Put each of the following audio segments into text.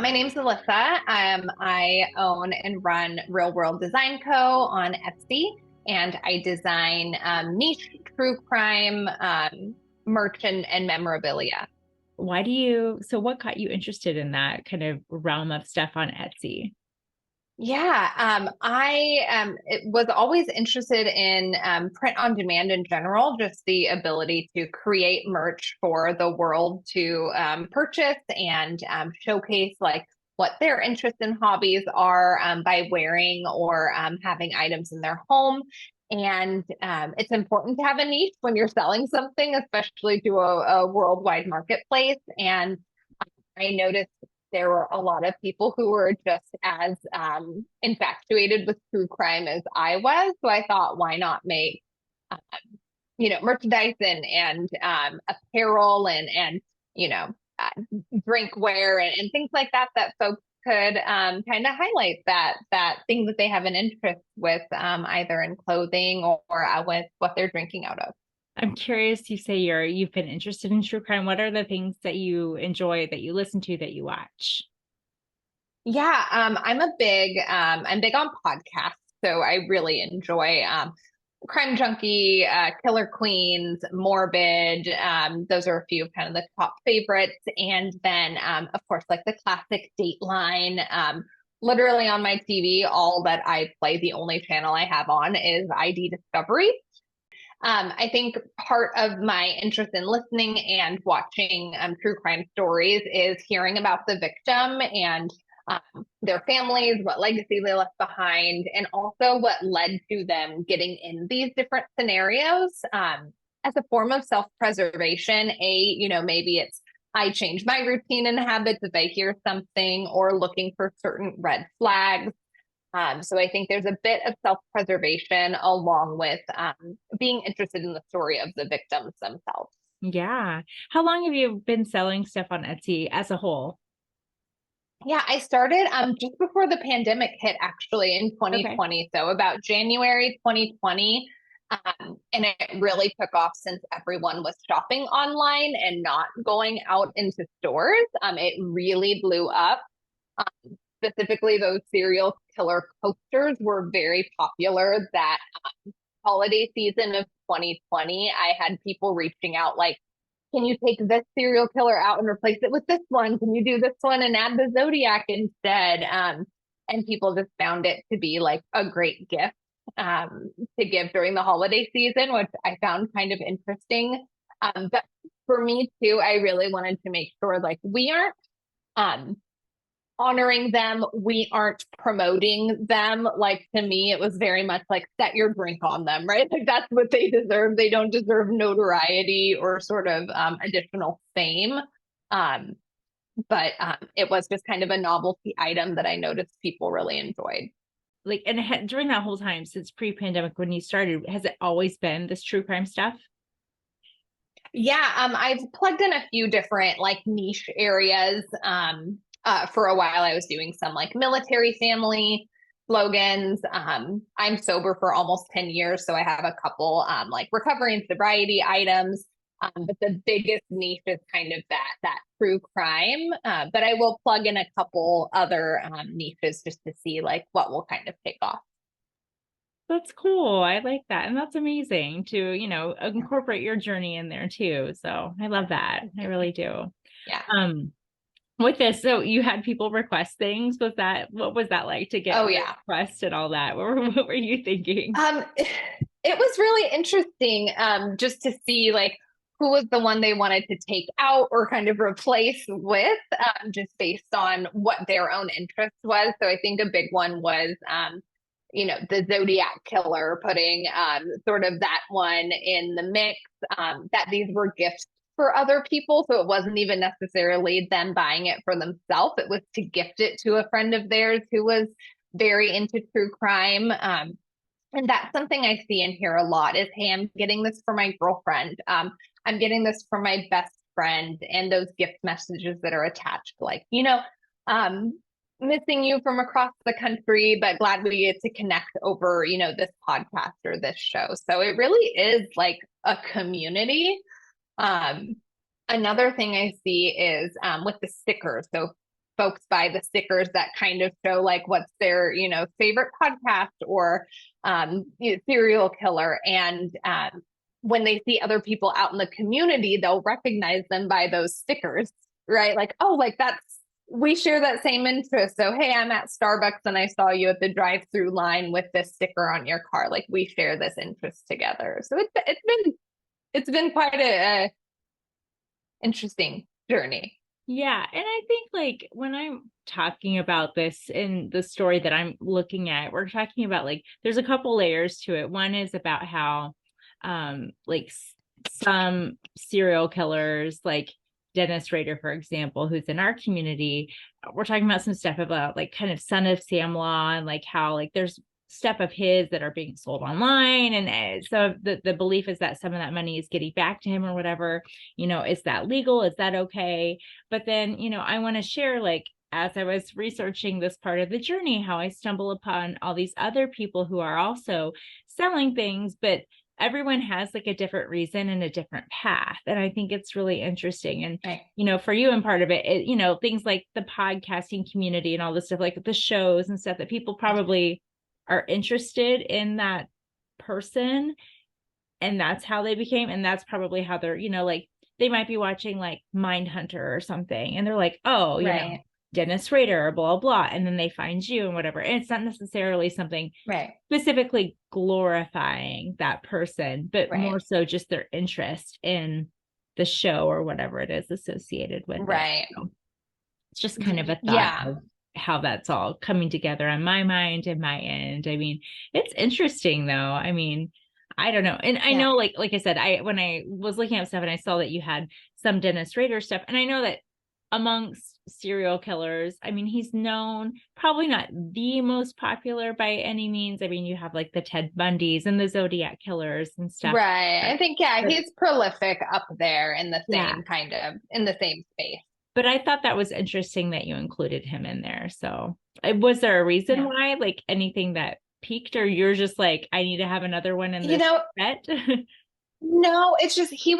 My name's Alyssa. I own and run Real World Design Co. on Etsy, and I design niche true crime merch and memorabilia. What got you interested in that kind of realm of stuff on Etsy? Was always interested in print on demand in general, just the ability to create merch for the world to purchase and showcase like what their interests and hobbies are by wearing or having items in their home. And it's important to have a niche when you're selling something, especially to a worldwide marketplace. And I noticed there were a lot of people who were just as infatuated with true crime as I was. So I thought, why not make, um, merchandise and apparel and you know, uh, drinkware and things like that that folks could kind of highlight that thing that they have an interest with, either in clothing or with what they're drinking out of. I'm curious, you say you've been interested in true crime. What are the things that you enjoy, that you listen to, that you watch? I'm big on podcasts, so I really enjoy Crime Junkie, Killer Queens, Morbid. Those are a few of kind of the top favorites, and then of course like the classic Dateline. Literally on my TV, all that I play, the only channel I have on is ID Discovery. I think part of my interest in listening and watching true crime stories is hearing about the victim and their families, what legacy they left behind, and also what led to them getting in these different scenarios, as a form of self-preservation. Maybe it's I change my routine and habits if I hear something, or looking for certain red flags. So I think there's a bit of self-preservation along with being interested in the story of the victims themselves. Yeah. How long have you been selling stuff on Etsy as a whole? Yeah, I started just before the pandemic hit, actually in Okay. 2020. So about January 2020. And it really took off since everyone was shopping online and not going out into stores. It really blew up. Specifically, those serial killer posters were very popular that holiday season of 2020. I had people reaching out like, can you take this serial killer out and replace it with this one? Can you do this one and add the Zodiac instead? And people just found it to be like a great gift to give during the holiday season, which I found kind of interesting. But for me too, I really wanted to make sure like we aren't um, honoring them, we aren't promoting them. Like, to me, it was very much like set your drink on them, right? Like that's what they deserve. They don't deserve notoriety or sort of additional fame. Um, but it was just kind of a novelty item that I noticed people really enjoyed. Like, and during that whole time since pre-pandemic when you started, has it always been this true crime stuff? Yeah, I've plugged in a few different like niche areas. For a while, I was doing some like military family slogans. I'm sober for almost 10 years, so I have a couple like recovery and sobriety items. But the biggest niche is kind of that true crime. But I will plug in a couple other niches just to see like what will kind of take off. That's cool. I like that. And that's amazing to, incorporate your journey in there too. So I love that. I really do. Yeah. Um, with this, so you had people request things. What was that like to get Oh yeah. requests and all that? What were you thinking? It was really interesting just to see like who was the one they wanted to take out or kind of replace with, just based on what their own interest was. So I think a big one was, the Zodiac killer, putting sort of that one in the mix, that these were gifts for other people. So it wasn't even necessarily them buying it for themselves. It was to gift it to a friend of theirs who was very into true crime. And that's something I see and hear a lot is, hey, I'm getting this for my girlfriend. I'm getting this for my best friend. And those gift messages that are attached, like, um, missing you from across the country, but glad we get to connect over, this podcast or this show. So it really is like a community. Um, Another thing I see is with the stickers. So folks buy the stickers that kind of show like what's their, favorite podcast or serial killer. And when they see other people out in the community, they'll recognize them by those stickers, right? Like, oh, like we share that same interest. So, hey, I'm at Starbucks and I saw you at the drive-through line with this sticker on your car. Like, we share this interest together. So it's been quite a interesting journey. Yeah. And I think like when I'm talking about this in the story that I'm looking at, we're talking about like there's a couple layers to it. One is about how like some serial killers, like Dennis Rader, for example, who's in our community, we're talking about some stuff about like kind of Son of Sam Law and like how like there's stuff of his that are being sold online. And so the belief is that some of that money is getting back to him or whatever, is that legal? Is that okay? But then, I want to share like, as I was researching this part of the journey, how I stumble upon all these other people who are also selling things, but everyone has like a different reason and a different path. And I think it's really interesting. And, right. For you and part of it, things like the podcasting community and all this stuff, like the shows and stuff that people probably are interested in that person. And that's how they became. And that's probably how they're, like they might be watching like Mindhunter or something. And they're like, oh, Right. Dennis Rader, blah, blah. And then they find you and whatever. And it's not necessarily something right. specifically glorifying that person, but Right. more so just their interest in the show or whatever it is associated with Right. it. So it's just kind of a thought Yeah. of how that's all coming together on my mind and my end. I mean, it's interesting though. I mean, I don't know. And I know, like I said, when I was looking at stuff and I saw that you had some Dennis Rader stuff, and I know that amongst serial killers, I mean, he's known, probably not the most popular by any means. I mean, you have like the Ted Bundys and the Zodiac killers and stuff. Right. I think, he's prolific up there in the same in the same space. But I thought that was interesting that you included him in there. So was there a reason why, like anything that peaked, or you're just like, I need to have another one in this set? No, it's just he's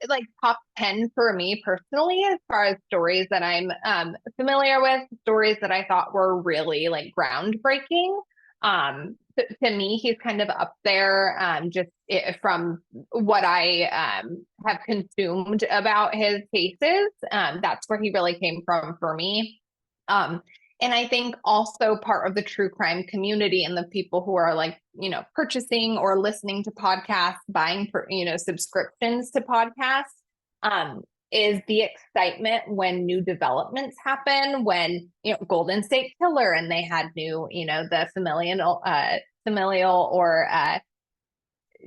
like top 10 for me personally as far as stories that I'm familiar with, stories that I thought were really like groundbreaking. To me, he's kind of up there, from what I have consumed about his cases. That's where he really came from for me. And I think also part of the true crime community and the people who are like, purchasing or listening to podcasts, buying for, subscriptions to podcasts, is the excitement when new developments happen, when, Golden State Killer and they had new, the familial or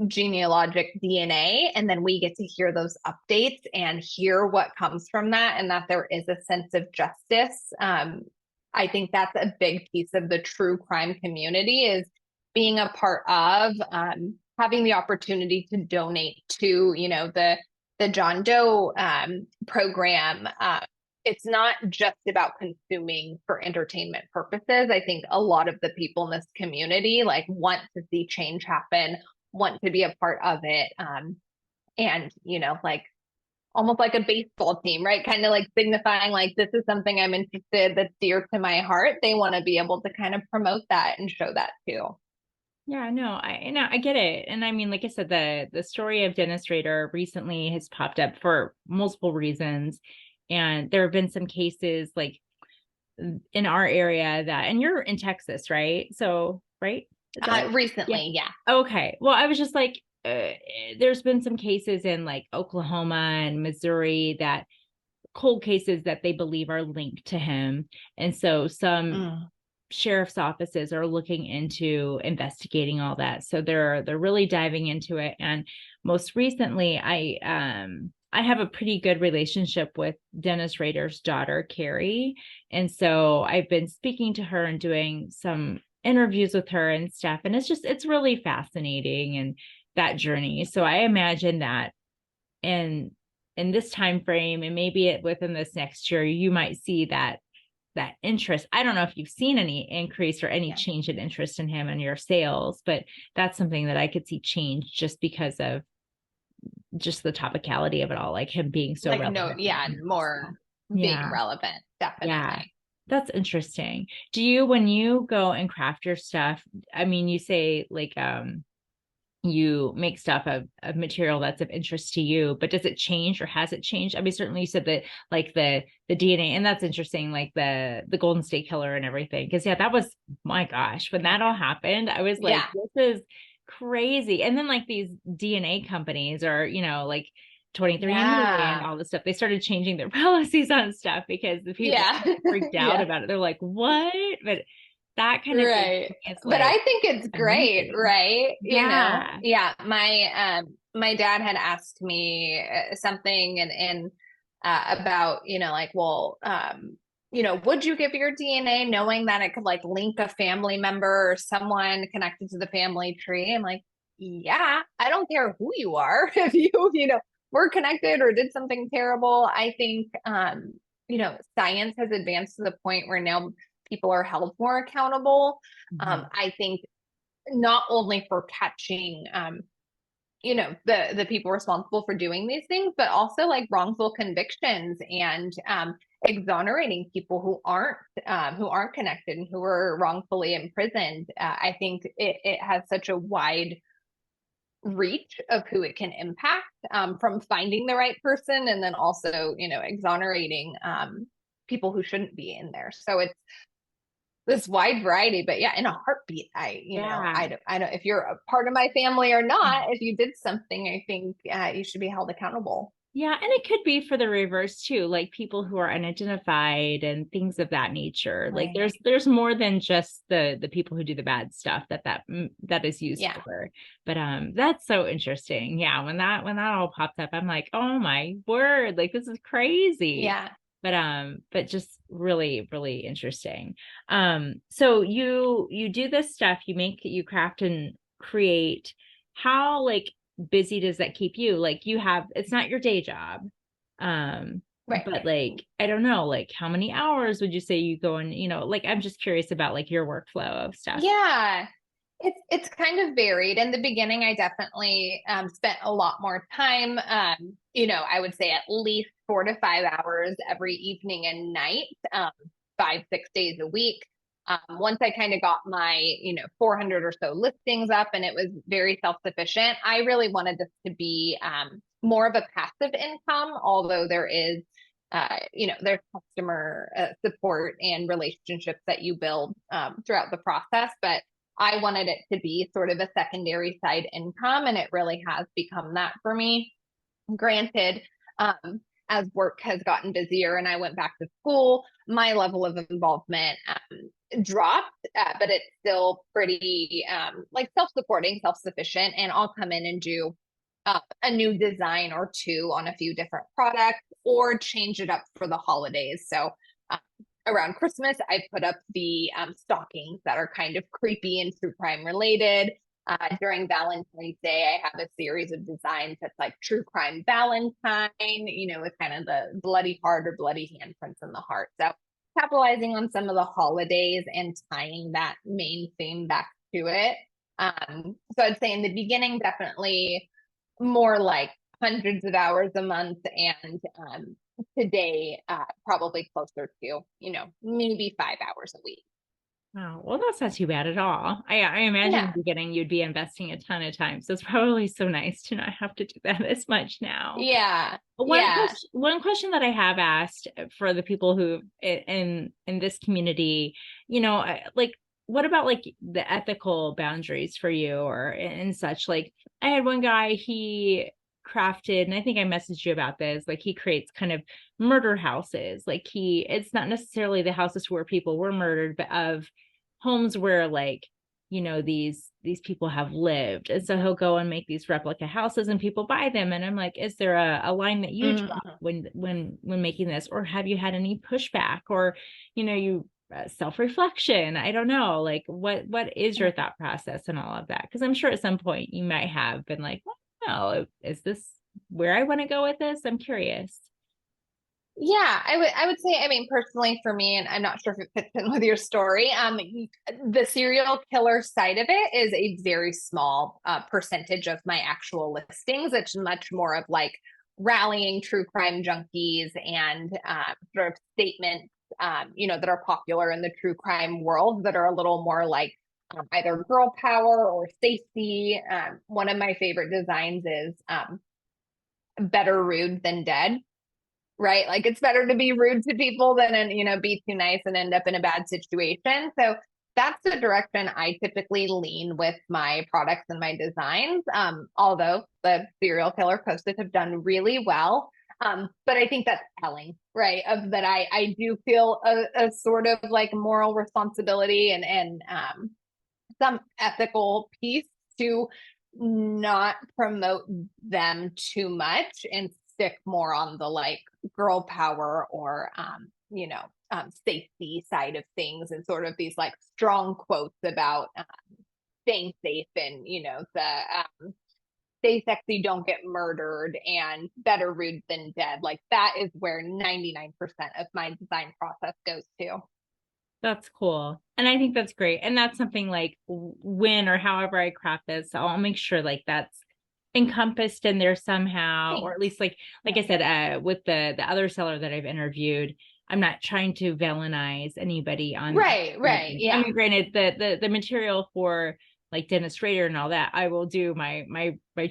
genealogic DNA. And then we get to hear those updates and hear what comes from that, and that there is a sense of justice. I think that's a big piece of the true crime community, is being a part of, having the opportunity to donate to, the John Doe program. It's not just about consuming for entertainment purposes. I think a lot of the people in this community like want to see change happen, want to be a part of it. And, like almost like a baseball team, right? Kind of like signifying like, this is something I'm interested, that's dear to my heart. They want to be able to kind of promote that and show that too. Yeah, no, I get it. And I mean, like I said, the story of Dennis Rader recently has popped up for multiple reasons. And there have been some cases like in our area and you're in Texas, right? So, right? Recently, yeah. Okay. Well, I was just like, there's been some cases in like Oklahoma and Missouri, that cold cases that they believe are linked to him. And so some sheriff's offices are looking into investigating all that. So they're really diving into it. And most recently, I have a pretty good relationship with Dennis Rader's daughter, Carrie. And so I've been speaking to her and doing some interviews with her and stuff. And it's really fascinating, and that journey. So I imagine that in this time frame, and maybe within this next year, you might see that interest. I don't know if you've seen any increase or any change in interest in him and your sales, but that's something that I could see change just because of just the topicality of it all, like him being so like relevant. more being Yeah. relevant. Yeah. Definitely. That's interesting. Do you, when you go and craft your stuff, I mean, you say like, you make stuff of material that's of interest to you, but does it change or has it changed? I mean, certainly you said that like the DNA, and that's interesting, like the Golden State Killer and everything. Cause yeah, that was, my gosh, when that all happened, I was like, Yeah. this is crazy. And then like these DNA companies or, like 23andMe and Yeah. all this stuff, they started changing their policies on stuff because the people Yeah. freaked out Yeah. about it. They're like, what? But that kind of thing, Right. it's But like I think it's great, amazing. right? Yeah. Yeah, my dad had asked me something and about, like, well, would you give your DNA knowing that it could like link a family member or someone connected to the family tree? I'm like, yeah, I don't care who you are. If you were connected or did something terrible, I think science has advanced to the point where now people are held more accountable. Mhm. I think not only for catching, the people responsible for doing these things, but also like wrongful convictions and exonerating people who aren't connected and who were wrongfully imprisoned. I think it has such a wide reach of who it can impact, from finding the right person and then also exonerating people who shouldn't be in there. So it's this wide variety, but yeah, in a heartbeat, Yeah. I don't, if you're a part of my family or not, if you did something, I think you should be held accountable. Yeah, and it could be for the reverse too, like people who are unidentified and things of that nature. Like Right. there's more than just the people who do the bad stuff that is used Yeah. for. But that's so interesting. Yeah, when that all popped up, I'm like, "Oh my word, like this is crazy." Yeah. But just really really interesting. So you do this stuff, you craft and create. How like busy does that keep you? Like you have, it's not your day job. Right. But like, I don't know, like how many hours would you say you go and, like I'm just curious about like your workflow of stuff. Yeah. It's kind of varied. In the beginning, I definitely spent a lot more time. I would say at least 4 to 5 hours every evening and night, 5, 6 days a week. Once I kind of got my 400 or so listings up, and it was very self-sufficient, I really wanted this to be more of a passive income, although there's customer support and relationships that you build throughout the process. But I wanted it to be sort of a secondary side income, and it really has become that for me. Granted, as work has gotten busier and I went back to school, my level of involvement dropped, but it's still pretty like self-supporting, self-sufficient, and I'll come in and do a new design or two on a few different products or change it up for the holidays. So uh, around Christmas, I put up the stockings that are kind of creepy and true crime related. During Valentine's Day, I have a series of designs that's like true crime Valentine, with kind of the bloody heart or bloody handprints in the heart. So capitalizing on some of the holidays and tying that main theme back to it. So I'd say in the beginning, definitely more like hundreds of hours a month, and today probably closer to maybe 5 hours a week. Oh, well, that's not too bad at all. I imagine in Yeah. the beginning you'd be investing a ton of time. So it's probably so nice to not have to do that as much now. Yeah. One Yeah. question, one question that I have asked for the people who in this community, like what about like the ethical boundaries for you or and such? Like I had one guy, he crafted, and I think I messaged you about this, like he creates kind of murder houses. Like it's not necessarily the houses where people were murdered, but of homes where like these people have lived, and so he'll go and make these replica houses and people buy them, and I'm like, is there a line that you draw Mm-hmm. when making this, or have you had any pushback, or you self-reflection? I don't know, like what is your thought process and all of that, because I'm sure at some point you might have been like, well, is this where I want to go with this? I'm curious. Yeah, I would say, I mean, personally for me, and I'm not sure if it fits in with your story, the serial killer side of it is a very small percentage of my actual listings. It's much more of like rallying true crime junkies and sort of statements, that are popular in the true crime world that are a little more like either girl power or safety. One of my favorite designs is better rude than dead, right? Like it's better to be rude to people than, be too nice and end up in a bad situation. So that's the direction I typically lean with my products and my designs. Although the serial killer posters have done really well. But I think that's telling, right? Of that I do feel a sort of like moral responsibility and some ethical piece to not promote them too much and stick more on the like girl power or safety side of things, and sort of these like strong quotes about staying safe and the stay sexy, don't get murdered, and better rude than dead. Like that is where 99% of my design process goes to. That's cool. And I think that's great. And that's something like when or however I craft this, I'll make sure like that's encompassed in there somehow, or at least like I said, with the other seller that I've interviewed, I'm not trying to villainize anybody on right. Yeah. I mean, granted, the material for like Dennis Rader and all that, I will do my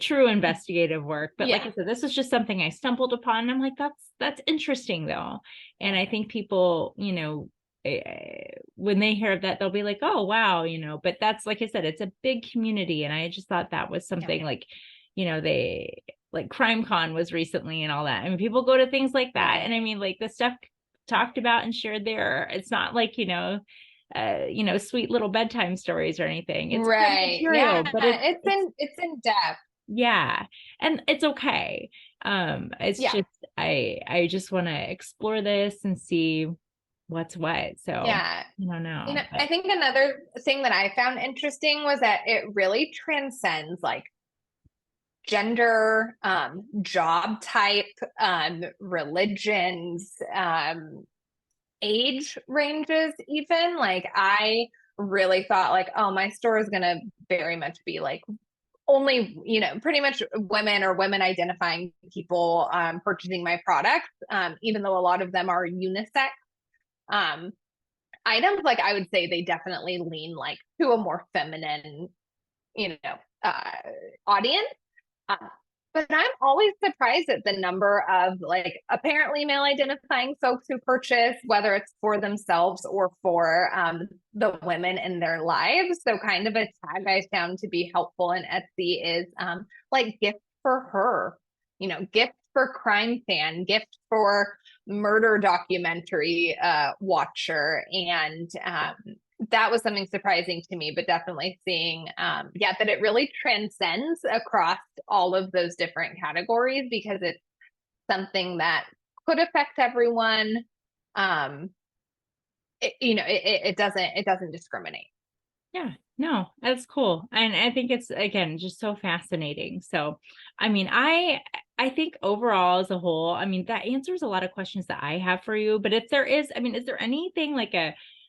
true investigative work. But like I said, this is just something I stumbled upon. And I'm like, that's interesting though. And I think people, when they hear of that, they'll be like, oh, wow, but that's, like I said, it's a big community. And I just thought that was something like, they like CrimeCon was recently and all that. I mean, people go to things like that. And I mean, like the stuff talked about and shared there, it's not like, sweet little bedtime stories or anything. It's right. material, Yeah. But it's in depth. Yeah. And it's okay. It's just, I just want to explore this and see what's what. So yeah, I don't know. I think another thing that I found interesting was that it really transcends like gender, job type, religions, age ranges, even. Like I really thought like, oh, my store is gonna very much be like only, pretty much women or women identifying people purchasing my products, even though a lot of them are unisex. Items, like I would say they definitely lean like to a more feminine, uh, audience. Uh, but I'm always surprised at the number of like apparently male identifying folks who purchase, whether it's for themselves or for the women in their lives. So kind of a tag I found to be helpful in Etsy is like gift for her, gift for crime fan, gift for murder documentary watcher. And that was something surprising to me, but definitely seeing, that it really transcends across all of those different categories because it's something that could affect everyone. It doesn't discriminate. Yeah, no, that's cool. And I think it's, again, just so fascinating. So, I mean, I think overall as a whole, I mean, that answers a lot of questions that I have for you. But if there is, I mean, is there anything like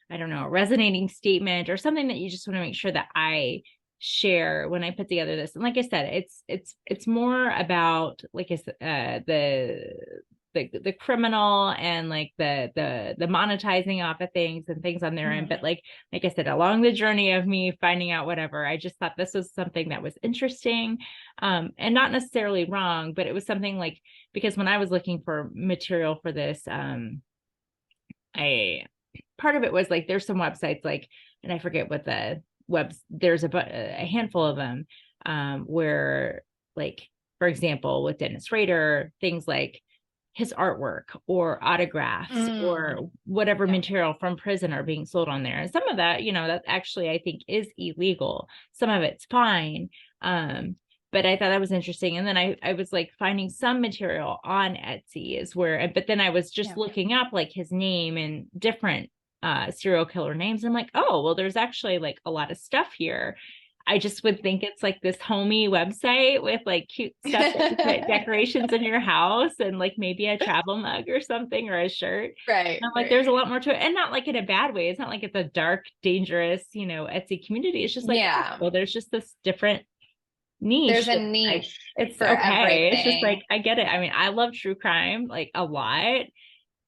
I don't know, a resonating statement or something that you just want to make sure that I share when I put together this? And like I said, it's more about, like I said, the criminal and like the monetizing off of things and things on their end. But like I said, along the journey of me finding out whatever, I just thought this was something that was interesting, and not necessarily wrong, but it was something like, because when I was looking for material for this, part of it was like, there's some websites like, and I forget what the there's a handful of them, where like, for example, with Dennis Rader, things like his artwork or autographs or whatever material from prison are being sold on there. And some of that, that actually I think is illegal. Some of it's fine. But I thought that was interesting. And then I was like finding some material on Etsy is where, but then I was just looking up like his name and different serial killer names. I'm like, oh, well, there's actually like a lot of stuff here. I just would think it's like this homey website with like cute stuff that you put decorations in your house and like maybe a travel mug or something or a shirt. Right. And I'm like, there's a lot more to it. And not like in a bad way. It's not like it's a dark, dangerous, Etsy community. It's just like, well, there's just this different niche. There's a Like, niche it's for okay. It's just like, everything. I get it. I mean, I love true crime like a lot.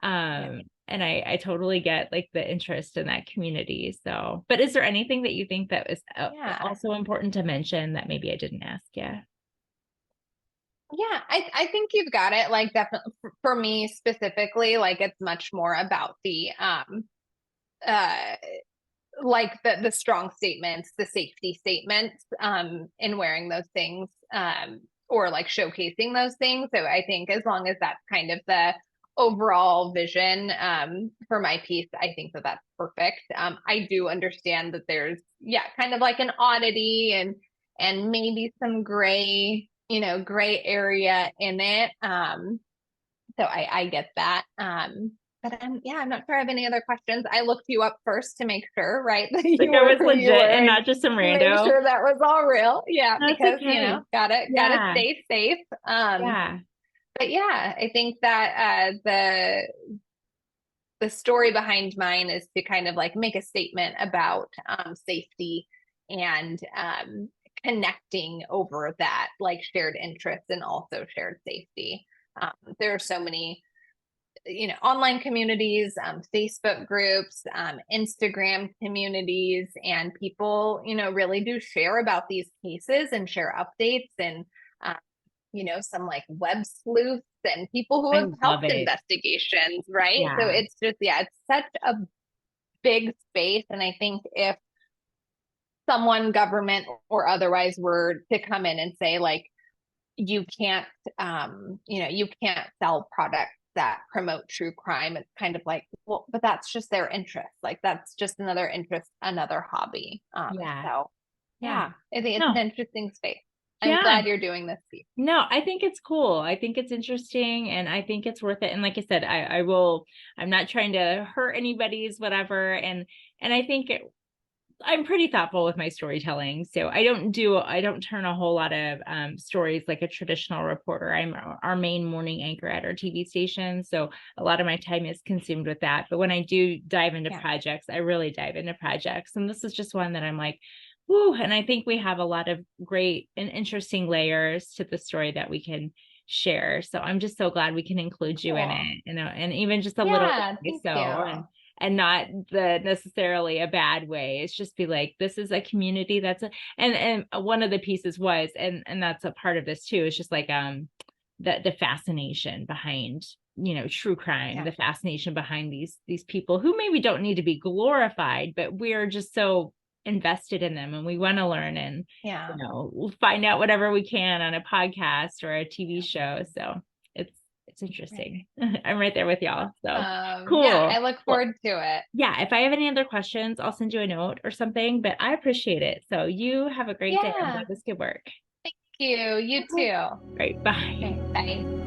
Yeah. And I totally get like the interest in that community. So, but is there anything that you think that is Yeah. also important to mention that maybe I didn't ask you? Yeah, I think you've got it. Like definitely for me specifically, like it's much more about the uh like the strong statements, the safety statements, in wearing those things, or like showcasing those things. So I think as long as that's kind of the overall vision, for my piece, I think that that's perfect. I do understand that there's, yeah, kind of like an oddity and maybe some gray, gray area in it. So I get that. But I'm not sure I have any other questions. I looked you up first to make sure, right, that Like you I were was who you legit were and and not just some make rando. sure that was all real. Yeah, That's because okay. gotta Yeah. stay safe. Yeah. But yeah, I think that the story behind mine is to kind of like make a statement about safety and connecting over that like shared interest and also shared safety. There are so many online communities, Facebook groups, Instagram communities, and people really do share about these cases and share updates and uh, some like web sleuths and people who I have love helped it. investigations, right? So Yeah. it's just, yeah, it's such a big space. And I think if someone, government or otherwise, were to come in and say, like, you can't, you can't sell products that promote true crime, it's kind of like, well, but that's just their interest. Like, that's just another interest, another hobby. Yeah. So Yeah. yeah, I think it's an No. interesting space. I'm Yeah. glad you're doing this piece. No, I think it's cool. I think it's interesting and I think it's worth it. And like I said, I will, I'm not trying to hurt anybody's whatever. And I think I'm pretty thoughtful with my storytelling. So I don't turn a whole lot of stories like a traditional reporter. I'm our main morning anchor at our TV station. So a lot of my time is consumed with that. But when I do dive into Yeah. projects, I really dive into projects. And this is just one that I'm like, whoo. And I think we have a lot of great and interesting layers to the story that we can share. So I'm just so glad we can include you in Cool. it, and even just a little Yeah, way. thank So, you. and not the necessarily a bad way. It's just be like, this is a community and one of the pieces was, and that's a part of this too. It's just like the fascination behind true crime, Yeah. the fascination behind these people who maybe don't need to be glorified, but we're just so invested in them and we want to learn and Yeah. we'll find out whatever we can on a podcast or a TV show. So it's interesting. Right. I'm right there with y'all. So Yeah, I cool. look Well, forward to it. yeah, if I have any other questions, I'll send you a note or something, but I appreciate it. So you have a great day. I'm Yeah, glad this could work. thank you. You Okay. too. All right. Bye. Okay, bye.